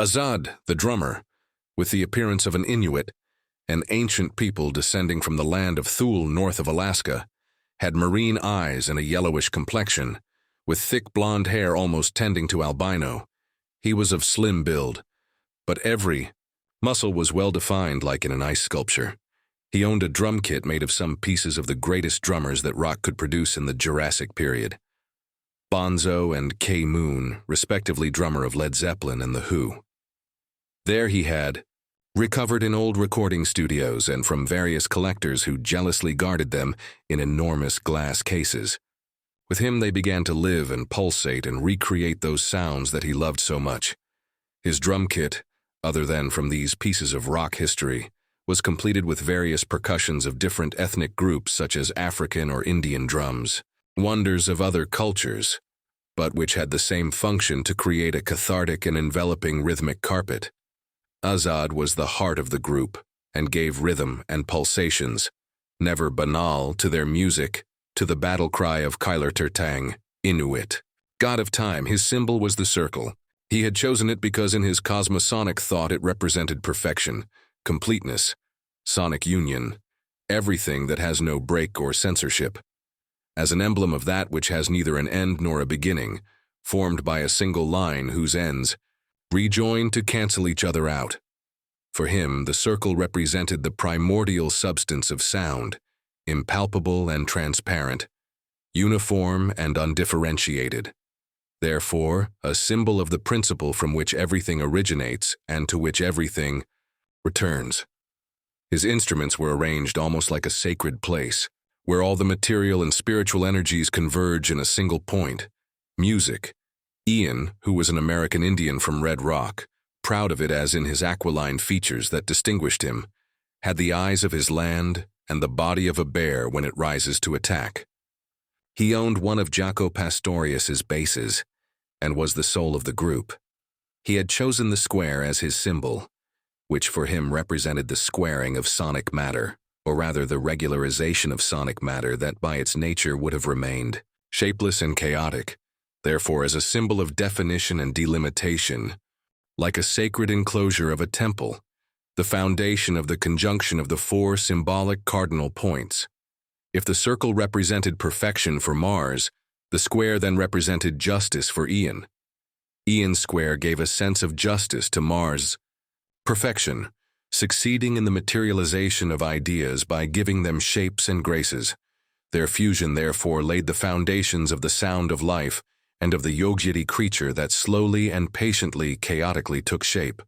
Azad, the drummer, with the appearance of an Inuit, an ancient people descending from the land of Thule north of Alaska, had marine eyes and a yellowish complexion, with thick blonde hair almost tending to albino. He was of slim build, but every muscle was well defined like in an ice sculpture. He owned a drum kit made of some pieces of the greatest drummers that rock could produce in the Jurassic period. Bonzo and K, respectively drummer of Led Zeppelin and The Who. There he had recovered in old recording studios and from various collectors who jealously guarded them in enormous glass cases. With him they began to live and pulsate and recreate those sounds that he loved so much. His drum kit, other than from these pieces of rock history, was completed with various percussions of different ethnic groups such as African or Indian drums, wonders of other cultures, but which had the same function to create a cathartic and enveloping rhythmic carpet. Azad was the heart of the group and gave rhythm and pulsations, never banal, to their music, to the battle cry of Kyler Inuit. God of time, his symbol was the circle. He had chosen it because in his cosmosonic thought it represented perfection, completeness, sonic union, everything that has no break or censorship. As an emblem of that which has neither an end nor a beginning, formed by a single line whose ends rejoin to cancel each other out. For him, the circle represented the primordial substance of sound, impalpable and transparent, uniform and undifferentiated. Therefore, a symbol of the principle from which everything originates and to which everything returns. His instruments were arranged almost like a sacred place, where all the material and spiritual energies converge in a single point: music. Ian, who was an American Indian from Red Rock, proud of it as in his aquiline features that distinguished him, had the eyes of his land and the body of a bear when it rises to attack. He owned one of Jaco Pastorius's basses and was the soul of the group. He had chosen the square as his symbol, which for him represented the squaring of sonic matter, or rather the regularization of sonic matter that by its nature would have remained shapeless and chaotic, therefore as a symbol of definition and delimitation, like a sacred enclosure of a temple, the foundation of the conjunction of the four symbolic cardinal points. If the circle represented perfection for Mars, the square then represented justice for Ian. Ian's square gave a sense of justice to Mars' perfection, succeeding in the materialization of ideas by giving them shapes and graces. Their fusion therefore laid the foundations of the sound of life and of the Yogjiti creature that slowly and patiently chaotically took shape.